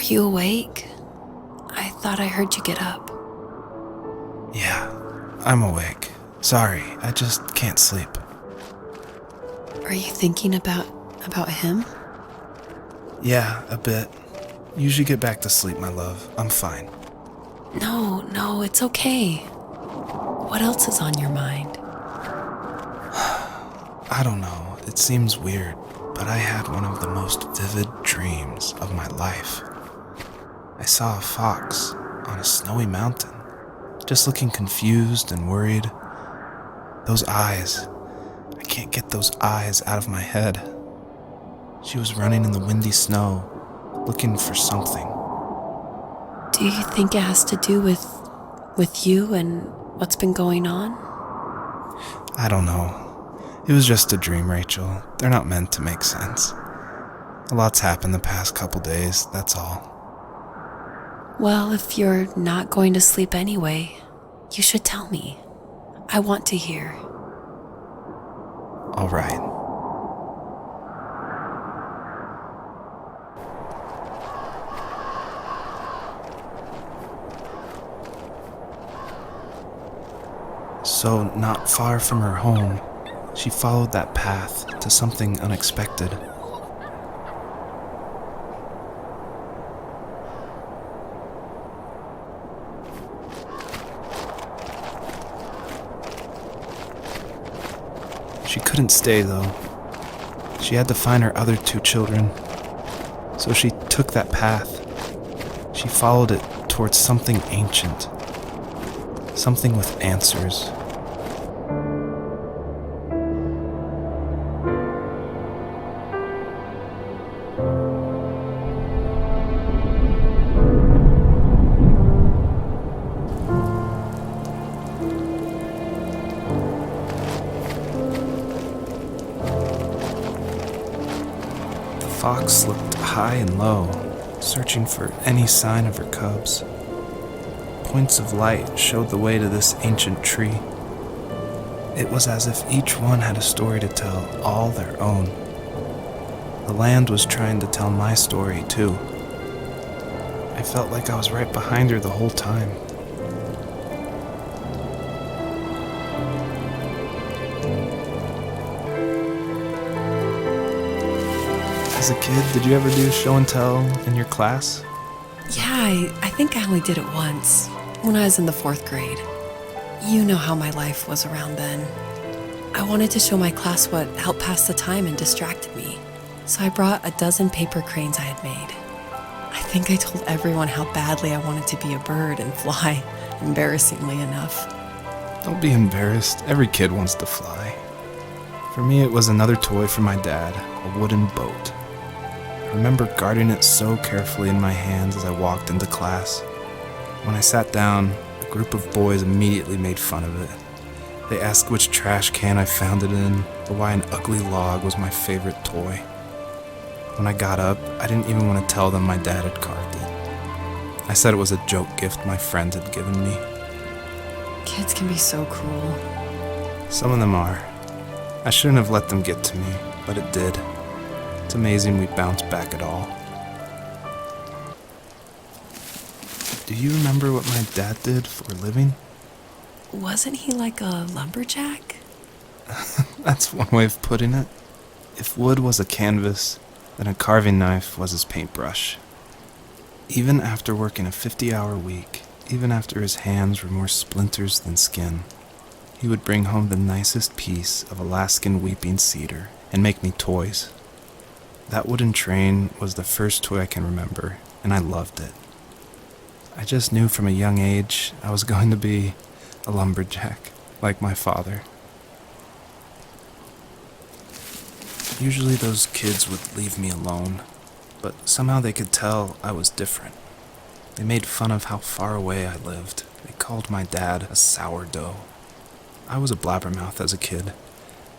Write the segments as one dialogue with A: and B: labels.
A: you awake? I thought I heard you get up.
B: Yeah, I'm awake. Sorry, I just can't sleep.
A: Are you thinking about him?
B: Yeah, a bit. Usually get back to sleep, my love. I'm fine.
A: No, it's okay. What else is on your mind?
B: I don't know, it seems weird, but I had one of the most vivid dreams of my life. I saw a fox on a snowy mountain, just looking confused and worried. Those eyes, I can't get those eyes out of my head. She was running in the windy snow, looking for something.
A: Do you think it has to do with you and what's been going on?
B: I don't know. It was just a dream, Rachel. They're not meant to make sense. A lot's happened the past couple days, that's all.
A: Well, if you're not going to sleep anyway, you should tell me. I want to hear.
B: All right. So, not far from her home, she followed that path to something unexpected. She couldn't stay, though. She had to find her other 2 children. So she took that path. She followed it towards something ancient. Something with answers. The fox looked high and low, searching for any sign of her cubs. Points of light showed the way to this ancient tree. It was as if each one had a story to tell, all their own. The land was trying to tell my story, too. I felt like I was right behind her the whole time. As a kid, did you ever do show and tell in your class?
A: Yeah, I think I only did it once, when I was in the 4th grade. You know how my life was around then. I wanted to show my class what helped pass the time and distracted me, so I brought a dozen paper cranes I had made. I think I told everyone how badly I wanted to be a bird and fly, embarrassingly enough.
B: Don't be embarrassed. Every kid wants to fly. For me, it was another toy from my dad, a wooden boat. I remember guarding it so carefully in my hands as I walked into class. When I sat down, a group of boys immediately made fun of it. They asked which trash can I found it in, or why an ugly log was my favorite toy. When I got up, I didn't even want to tell them my dad had carved it. I said it was a joke gift my friend had given me.
A: Kids can be so cruel.
B: Some of them are. I shouldn't have let them get to me, but it did. It's amazing we bounced back at all. Do you remember what my dad did for a living?
A: Wasn't he like a lumberjack?
B: That's one way of putting it. If wood was a canvas, then a carving knife was his paintbrush. Even after working a 50-hour week, even after his hands were more splinters than skin, he would bring home the nicest piece of Alaskan weeping cedar and make me toys. That wooden train was the first toy I can remember, and I loved it. I just knew from a young age I was going to be a lumberjack, like my father. Usually those kids would leave me alone, but somehow they could tell I was different. They made fun of how far away I lived. They called my dad a sourdough. I was a blabbermouth as a kid,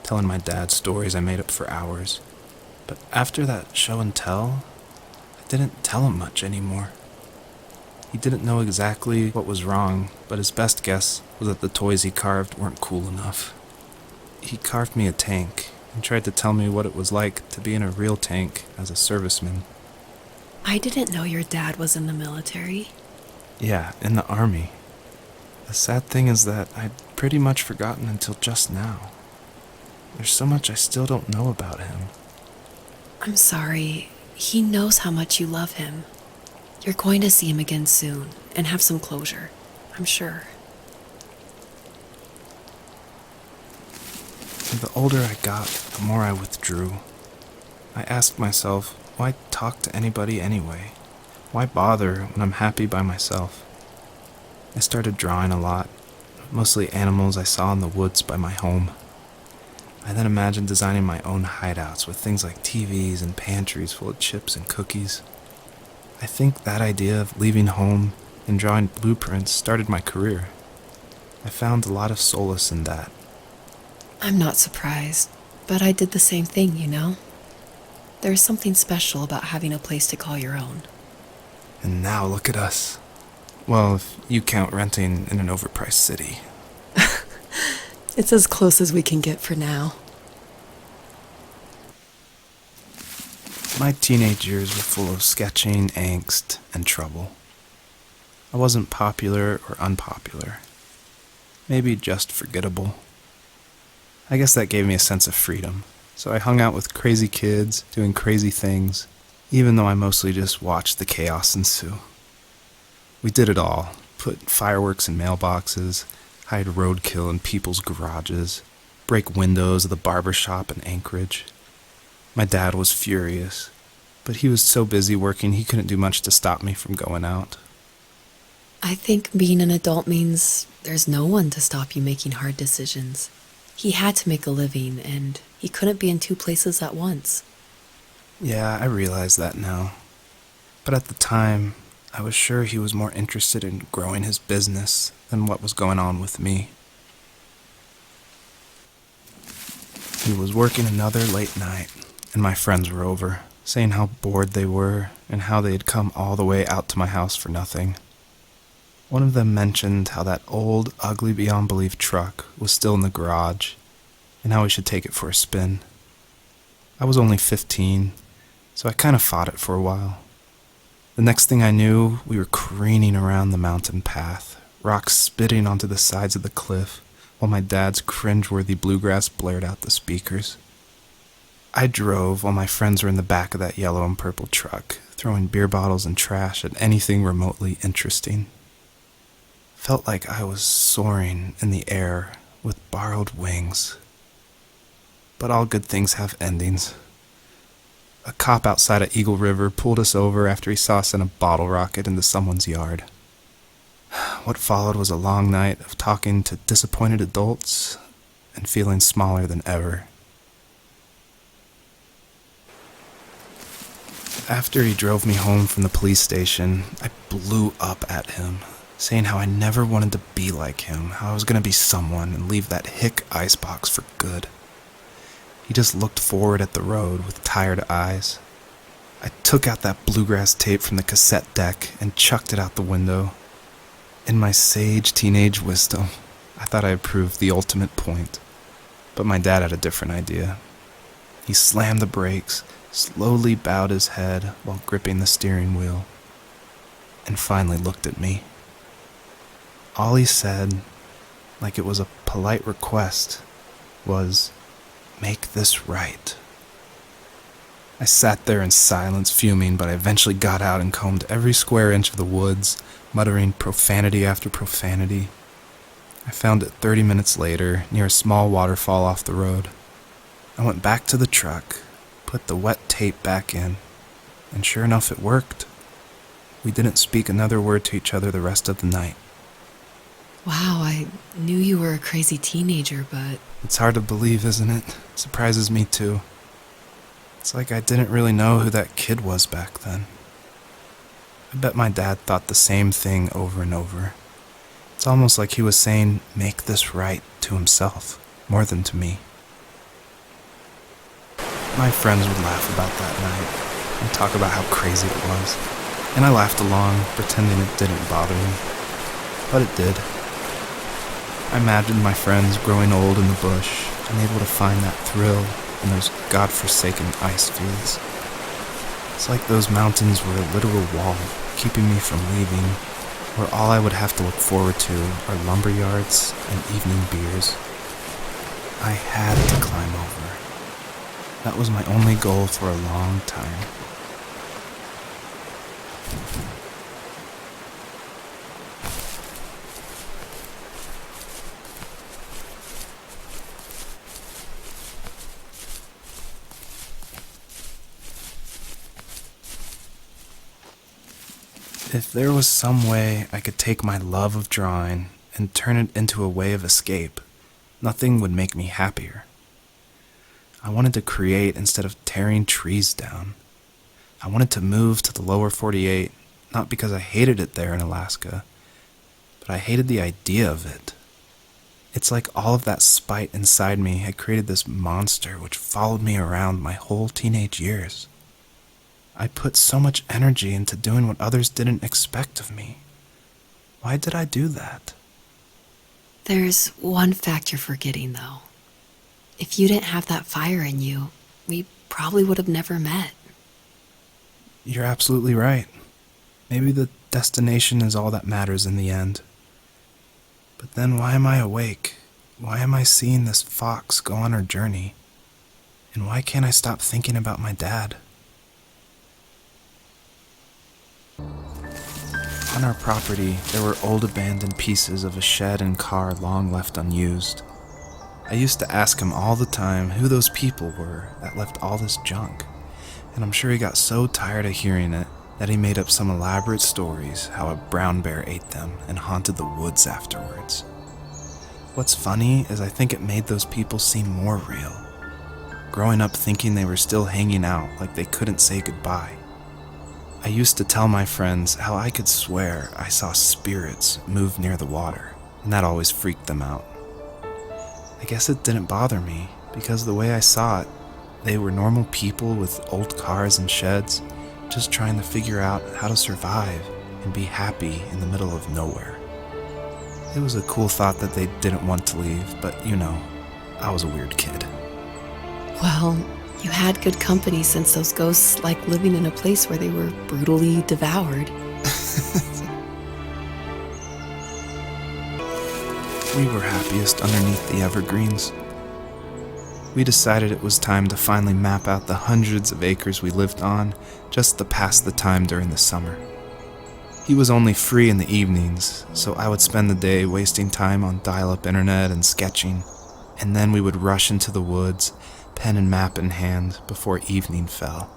B: telling my dad stories I made up for hours. But after that show and tell, I didn't tell him much anymore. He didn't know exactly what was wrong, but his best guess was that the toys he carved weren't cool enough. He carved me a tank and tried to tell me what it was like to be in a real tank as a serviceman.
A: I didn't know your dad was in the military.
B: Yeah, in the army. The sad thing is that I'd pretty much forgotten until just now. There's so much I still don't know about him.
A: I'm sorry. He knows how much you love him. You're going to see him again soon and have some closure, I'm sure.
B: The older I got, the more I withdrew. I asked myself, why talk to anybody anyway? Why bother when I'm happy by myself? I started drawing a lot, mostly animals I saw in the woods by my home. I then imagined designing my own hideouts with things like TVs and pantries full of chips and cookies. I think that idea of leaving home and drawing blueprints started my career. I found a lot of solace in that.
A: I'm not surprised, but I did the same thing, you know? There's something special about having a place to call your own.
B: And now look at us. Well, if you count renting in an overpriced city.
A: It's as close as we can get for now.
B: My teenage years were full of sketching, angst, and trouble. I wasn't popular or unpopular. Maybe just forgettable. I guess that gave me a sense of freedom, so I hung out with crazy kids, doing crazy things, even though I mostly just watched the chaos ensue. We did it all, put fireworks in mailboxes, hide roadkill in people's garages, break windows of the barber shop in Anchorage. My dad was furious, but he was so busy working he couldn't do much to stop me from going out.
A: I think being an adult means there's no one to stop you making hard decisions. He had to make a living, and he couldn't be in two places at once.
B: Yeah, I realize that now. But at the time, I was sure he was more interested in growing his business than what was going on with me. He was working another late night, and my friends were over, saying how bored they were and how they had come all the way out to my house for nothing. One of them mentioned how that old, ugly beyond belief truck was still in the garage, and how we should take it for a spin. I was only 15, so I kind of fought it for a while. The next thing I knew, we were careening around the mountain path, rocks spitting onto the sides of the cliff, while my dad's cringeworthy bluegrass blared out the speakers. I drove while my friends were in the back of that yellow and purple truck, throwing beer bottles and trash at anything remotely interesting. Felt like I was soaring in the air with borrowed wings. But all good things have endings. A cop outside of Eagle River pulled us over after he saw us send a bottle rocket into someone's yard. What followed was a long night of talking to disappointed adults and feeling smaller than ever. After he drove me home from the police station, I blew up at him, saying how I never wanted to be like him, how I was going to be someone and leave that hick icebox for good. He just looked forward at the road with tired eyes. I took out that bluegrass tape from the cassette deck and chucked it out the window. In my sage teenage wisdom, I thought I had proved the ultimate point. But my dad had a different idea. He slammed the brakes, slowly bowed his head while gripping the steering wheel, and finally looked at me. All he said, like it was a polite request, was, "Make this right." I sat there in silence, fuming, but I eventually got out and combed every square inch of the woods, muttering profanity after profanity. I found it 30 minutes later, near a small waterfall off the road. I went back to the truck, put the wet tape back in, and sure enough, it worked. We didn't speak another word to each other the rest of the night.
A: Wow, I knew you were a crazy teenager, but
B: It's hard to believe, isn't it? Surprises me too. It's like I didn't really know who that kid was back then. I bet my dad thought the same thing over and over. It's almost like he was saying, "Make this right," to himself, more than to me. My friends would laugh about that night and talk about how crazy it was, and I laughed along, pretending it didn't bother me. But it did. I imagined my friends growing old in the bush, unable to find that thrill in those godforsaken ice fields. It's like those mountains were a literal wall, keeping me from leaving, where all I would have to look forward to are lumber yards and evening beers. I had to climb over. That was my only goal for a long time. If there was some way I could take my love of drawing and turn it into a way of escape, nothing would make me happier. I wanted to create instead of tearing trees down. I wanted to move to the lower 48, not because I hated it there in Alaska, but I hated the idea of it. It's like all of that spite inside me had created this monster which followed me around my whole teenage years. I put so much energy into doing what others didn't expect of me. Why did I do that?
A: There's one fact you're forgetting, though. If you didn't have that fire in you, we probably would have never met.
B: You're absolutely right. Maybe the destination is all that matters in the end. But then why am I awake? Why am I seeing this fox go on her journey? And why can't I stop thinking about my dad? On our property, there were old abandoned pieces of a shed and car long left unused. I used to ask him all the time who those people were that left all this junk, and I'm sure he got so tired of hearing it that he made up some elaborate stories how a brown bear ate them and haunted the woods afterwards. What's funny is I think it made those people seem more real, growing up thinking they were still hanging out like they couldn't say goodbye. I used to tell my friends how I could swear I saw spirits move near the water, and that always freaked them out. I guess it didn't bother me, because the way I saw it, they were normal people with old cars and sheds, just trying to figure out how to survive and be happy in the middle of nowhere. It was a cool thought that they didn't want to leave, but I was a weird kid.
A: Well, you had good company since those ghosts liked living in a place where they were brutally devoured.
B: We were happiest underneath the evergreens. We decided it was time to finally map out the hundreds of acres we lived on just to pass the time during the summer. He was only free in the evenings, so I would spend the day wasting time on dial-up internet and sketching, and then we would rush into the woods, pen and map in hand, before evening fell.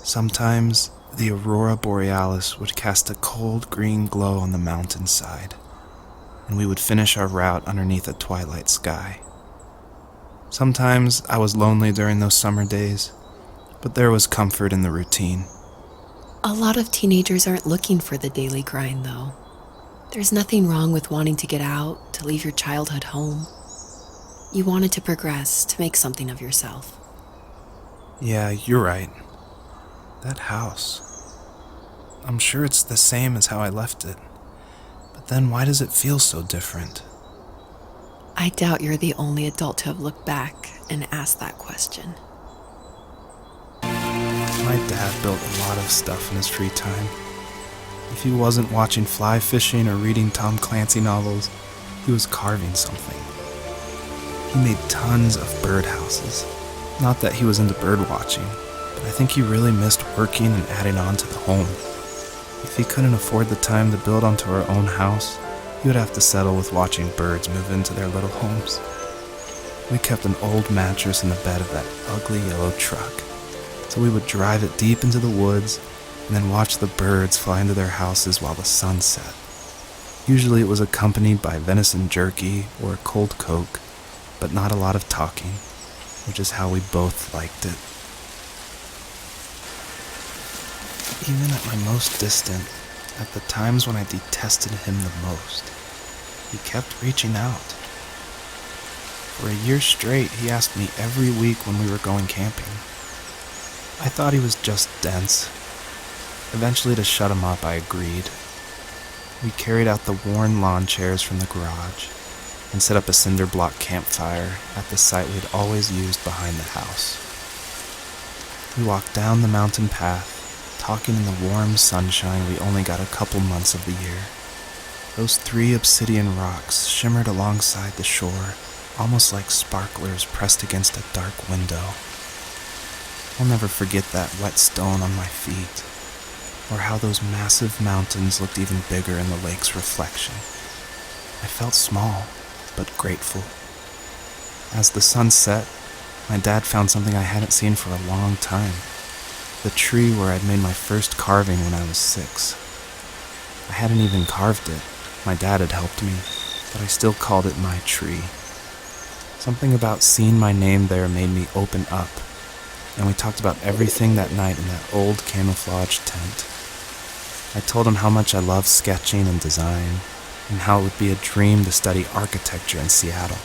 B: Sometimes the aurora borealis would cast a cold green glow on the mountainside, and we would finish our route underneath a twilight sky. Sometimes I was lonely during those summer days, but there was comfort in the routine.
A: A lot of teenagers aren't looking for the daily grind, though. There's nothing wrong with wanting to get out, to leave your childhood home. You wanted to progress, to make something of yourself.
B: Yeah, you're right. That house. I'm sure it's the same as how I left it. But then why does it feel so different?
A: I doubt you're the only adult to have looked back and asked that question.
B: My dad built a lot of stuff in his free time. If he wasn't watching fly fishing or reading Tom Clancy novels, he was carving something. He made tons of birdhouses. Not that he was into bird watching, but I think he really missed working and adding on to the home. If he couldn't afford the time to build onto our own house, he would have to settle with watching birds move into their little homes. We kept an old mattress in the bed of that ugly yellow truck, so we would drive it deep into the woods and then watch the birds fly into their houses while the sun set. Usually it was accompanied by venison jerky or a cold Coke, but not a lot of talking, which is how we both liked it. Even at my most distant, at the times when I detested him the most, he kept reaching out. For a year straight, he asked me every week when we were going camping. I thought he was just dense. Eventually, to shut him up, I agreed. We carried out the worn lawn chairs from the garage and set up a cinder block campfire at the site we'd always used behind the house. We walked down the mountain path, talking in the warm sunshine we only got a couple months of the year. Those 3 obsidian rocks shimmered alongside the shore, almost like sparklers pressed against a dark window. I'll never forget that wet stone on my feet, or how those massive mountains looked even bigger in the lake's reflection. I felt small, but grateful. As the sun set, my dad found something I hadn't seen for a long time. The tree where I'd made my first carving when I was 6. I hadn't even carved it. My dad had helped me, but I still called it my tree. Something about seeing my name there made me open up, and we talked about everything that night in that old camouflage tent. I told him how much I loved sketching and design, and how it would be a dream to study architecture in Seattle.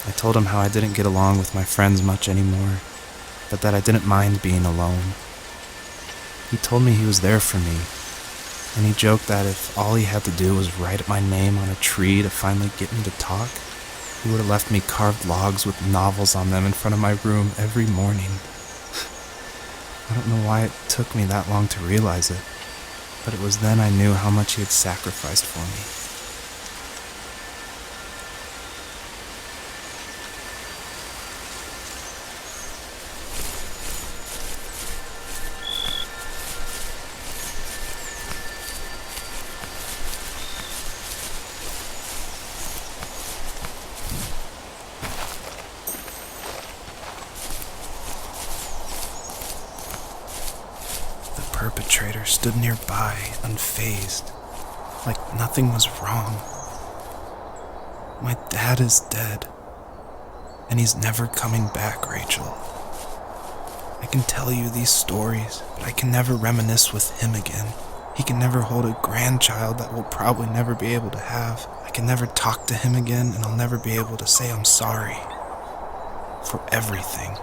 B: I told him how I didn't get along with my friends much anymore, but that I didn't mind being alone. He told me he was there for me, and he joked that if all he had to do was write my name on a tree to finally get me to talk, he would have left me carved logs with novels on them in front of my room every morning. I don't know why it took me that long to realize it, but it was then I knew how much he had sacrificed for me. The perpetrator stood nearby, unfazed, like nothing was wrong. My dad is dead, and he's never coming back, Rachel. I can tell you these stories, but I can never reminisce with him again. He can never hold a grandchild that we'll probably never be able to have. I can never talk to him again, and I'll never be able to say I'm sorry for everything.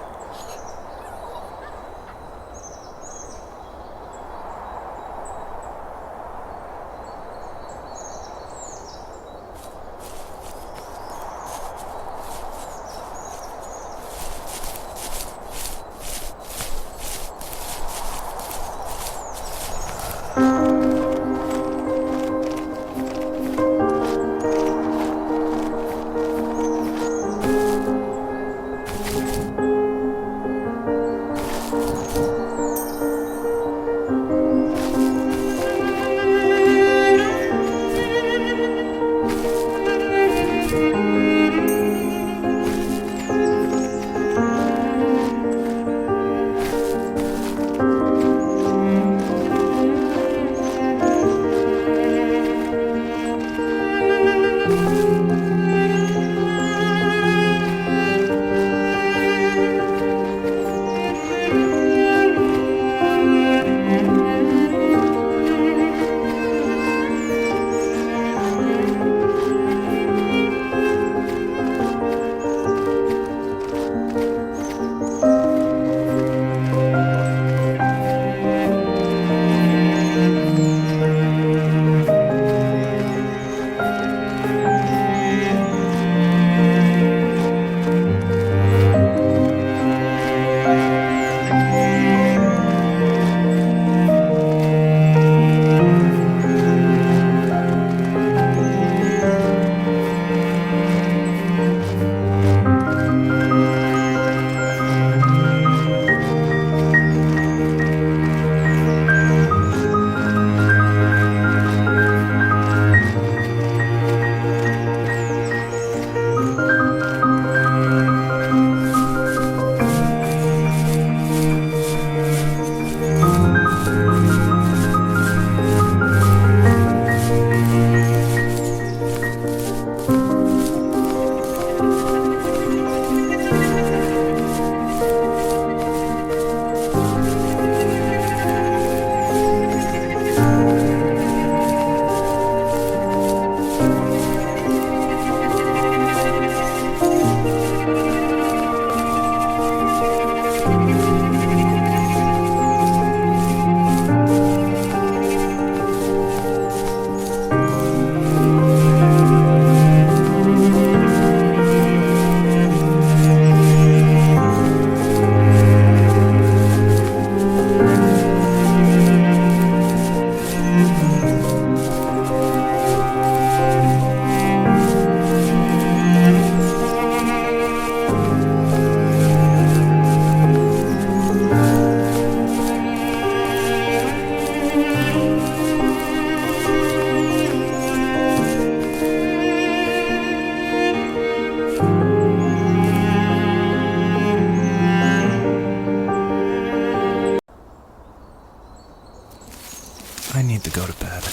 B: I need to go to bed.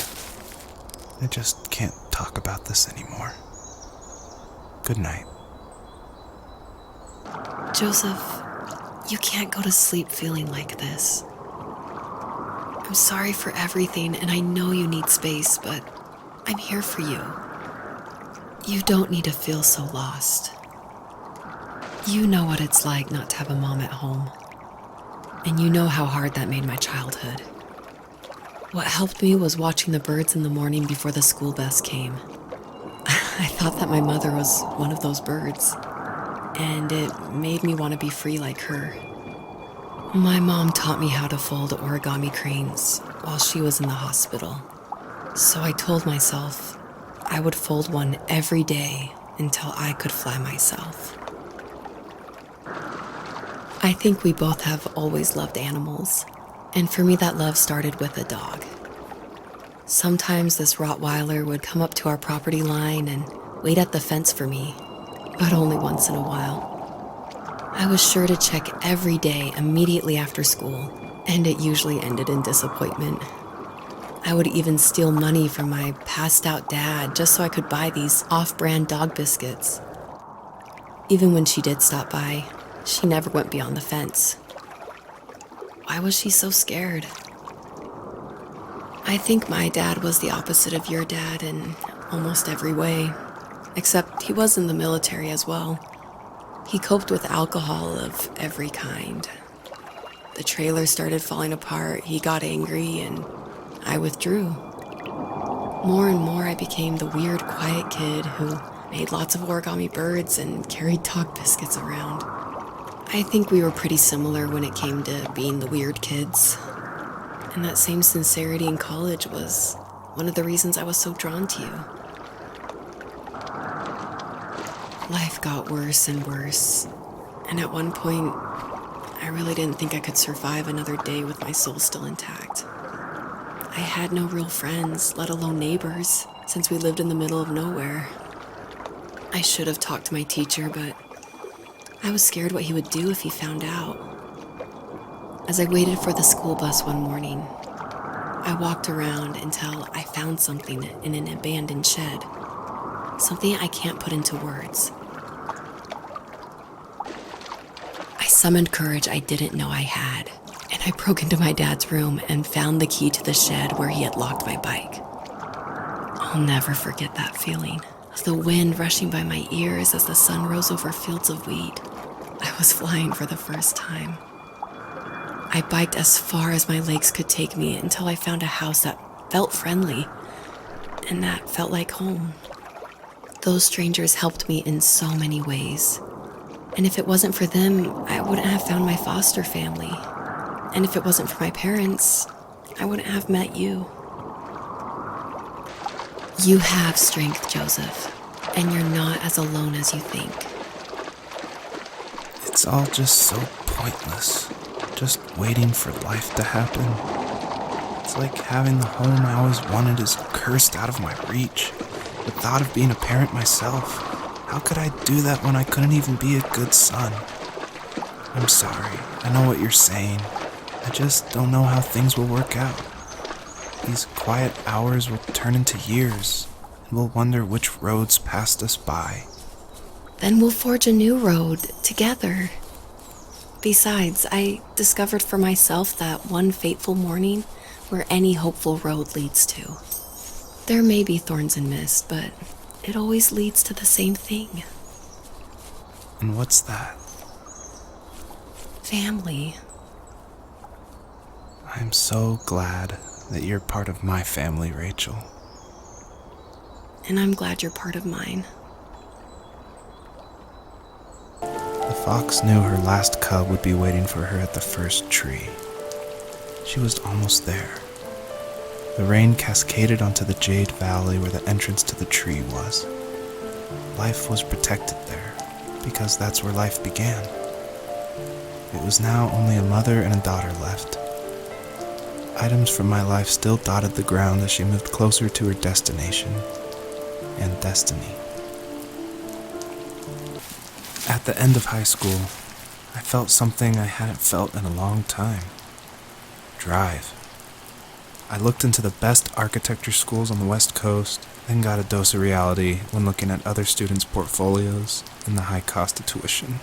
B: I just can't talk about this anymore. Good night.
A: Joseph, you can't go to sleep feeling like this. I'm sorry for everything, and I know you need space, but I'm here for you. You don't need to feel so lost. You know what it's like not to have a mom at home. And you know how hard that made my childhood. What helped me was watching the birds in the morning before the school bus came. I thought that my mother was one of those birds, and it made me want to be free like her. My mom taught me how to fold origami cranes while she was in the hospital. So I told myself I would fold one every day until I could fly myself. I think we both have always loved animals, and for me that love started with a dog. Sometimes this Rottweiler would come up to our property line and wait at the fence for me, but only once in a while. I was sure to check every day immediately after school, and it usually ended in disappointment. I would even steal money from my passed-out dad just so I could buy these off-brand dog biscuits. Even when she did stop by, she never went beyond the fence. Why was she so scared? I think my dad was the opposite of your dad in almost every way, except he was in the military as well. He coped with alcohol of every kind. The trailer started falling apart, he got angry, and I withdrew. More and more I became the weird, quiet kid who made lots of origami birds and carried dog biscuits around. I think we were pretty similar when it came to being the weird kids. And that same sincerity in college was one of the reasons I was so drawn to you. Life got worse and worse, and at one point, I really didn't think I could survive another day with my soul still intact. I had no real friends, let alone neighbors, since we lived in the middle of nowhere. I should have talked to my teacher, but I was scared what he would do if he found out. As I waited for the school bus one morning, I walked around until I found something in an abandoned shed. Something I can't put into words. I summoned courage I didn't know I had, and I broke into my dad's room and found the key to the shed where he had locked my bike. I'll never forget that feeling of the wind rushing by my ears as the sun rose over fields of wheat. I was flying for the first time. I biked as far as my legs could take me until I found a house that felt friendly and that felt like home. Those strangers helped me in so many ways. And if it wasn't for them, I wouldn't have found my foster family. And if it wasn't for my parents, I wouldn't have met you. You have strength, Joseph, and you're not as alone as you think.
B: It's all just so pointless. Just waiting for life to happen. It's like having the home I always wanted is cursed out of my reach. The thought of being a parent myself. How could I do that when I couldn't even be a good son? I'm sorry. I know what you're saying. I just don't know how things will work out. These quiet hours will turn into years, and we'll wonder which roads passed us by.
A: Then we'll forge a new road together. Besides, I discovered for myself that one fateful morning where any hopeful road leads to. There may be thorns and mist, but it always leads to the same thing.
B: And what's that?
A: Family.
B: I'm so glad that you're part of my family, Rachel.
A: And I'm glad you're part of mine.
B: The fox knew her last cub would be waiting for her at the first tree. She was almost there. The rain cascaded onto the jade valley where the entrance to the tree was. Life was protected there, because that's where life began. It was now only a mother and a daughter left. Items from my life still dotted the ground as she moved closer to her destination and destiny. At the end of high school, I felt something I hadn't felt in a long time. Drive. I looked into the best architecture schools on the West Coast, then got a dose of reality when looking at other students' portfolios and the high cost of tuition.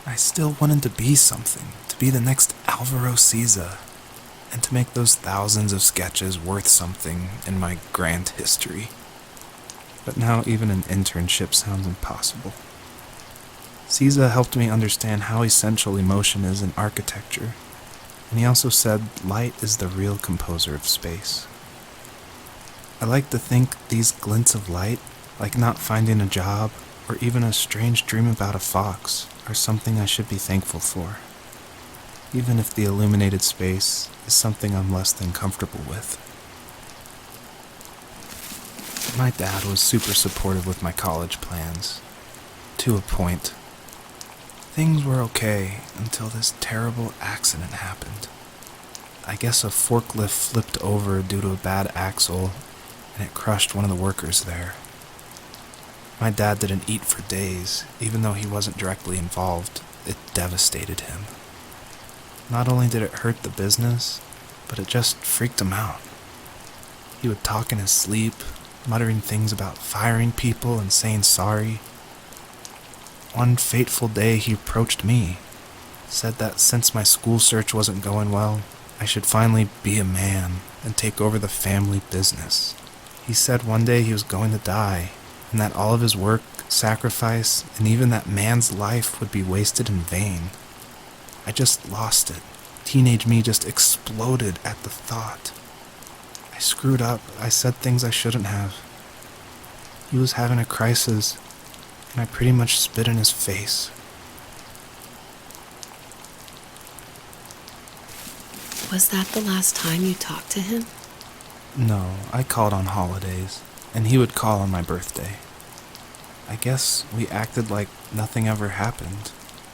B: I still wanted to be something, to be the next Alvaro Siza, and to make those thousands of sketches worth something in my grand history. But now even an internship sounds impossible. Siza helped me understand how essential emotion is in architecture, and he also said light is the real composer of space. I like to think these glints of light, like not finding a job or even a strange dream about a fox, are something I should be thankful for, even if the illuminated space is something I'm less than comfortable with. My dad was super supportive with my college plans, to a point. Things were okay until this terrible accident happened. I guess a forklift flipped over due to a bad axle, and it crushed one of the workers there. My dad didn't eat for days, even though he wasn't directly involved. It devastated him. Not only did it hurt the business, but it just freaked him out. He would talk in his sleep, muttering things about firing people and saying sorry. One fateful day he approached me, said that since my school search wasn't going well, I should finally be a man and take over the family business. He said one day he was going to die, and that all of his work, sacrifice, and even that man's life would be wasted in vain. I just lost it. Teenage me just exploded at the thought. I screwed up. I said things I shouldn't have. He was having a crisis, and I pretty much spit in his face.
A: Was that the last time you talked to him?
B: No, I called on holidays, and he would call on my birthday. I guess we acted like nothing ever happened,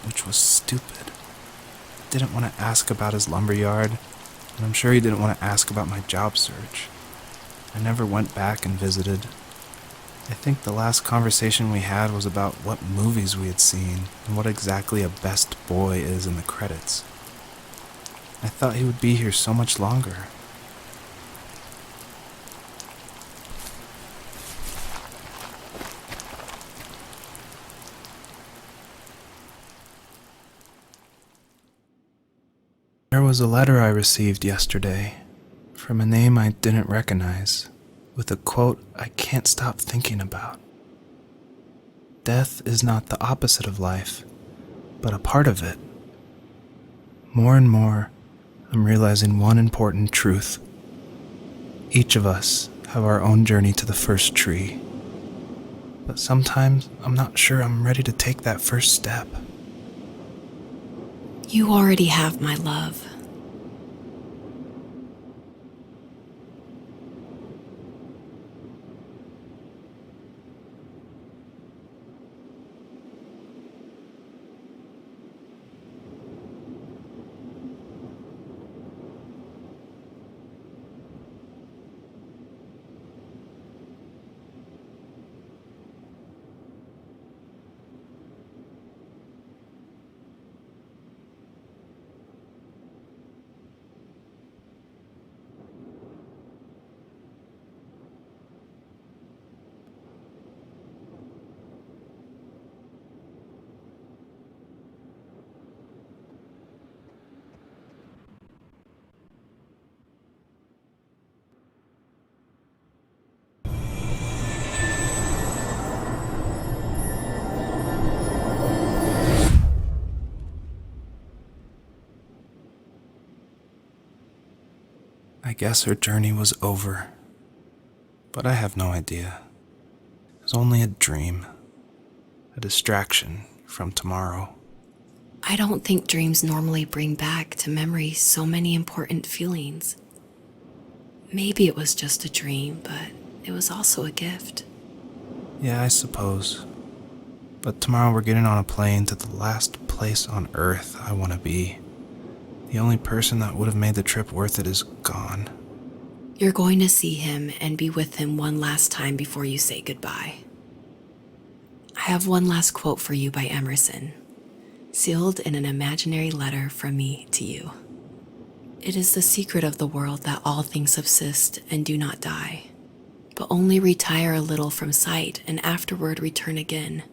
B: which was stupid. Didn't want to ask about his lumberyard, and I'm sure he didn't want to ask about my job search. I never went back and visited. I think the last conversation we had was about what movies we had seen and what exactly a best boy is in the credits. I thought he would be here so much longer. There was a letter I received yesterday from a name I didn't recognize, with a quote I can't stop thinking about. Death is not the opposite of life, but a part of it. More and more, I'm realizing one important truth. Each of us have our own journey to the first tree, but sometimes I'm not sure I'm ready to take that first step.
A: You already have my love.
B: I guess her journey was over, but I have no idea. It was only a dream, a distraction from tomorrow.
A: I don't think dreams normally bring back to memory so many important feelings. Maybe it was just a dream, but it was also a gift.
B: Yeah, I suppose. But tomorrow we're getting on a plane to the last place on Earth I want to be. The only person that would have made the trip worth it is gone.
A: You're going to see him and be with him one last time before you say goodbye. I have one last quote for you by Emerson, sealed in an imaginary letter from me to you. It is the secret of the world that all things subsist and do not die, but only retire a little from sight and afterward return again.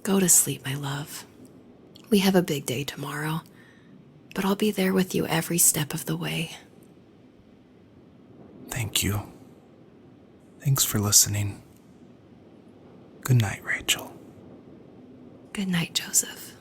A: Go to sleep, my love. We have a big day tomorrow, but I'll be there with you every step of the way.
B: Thank you. Thanks for listening. Good night, Rachel.
A: Good night, Joseph.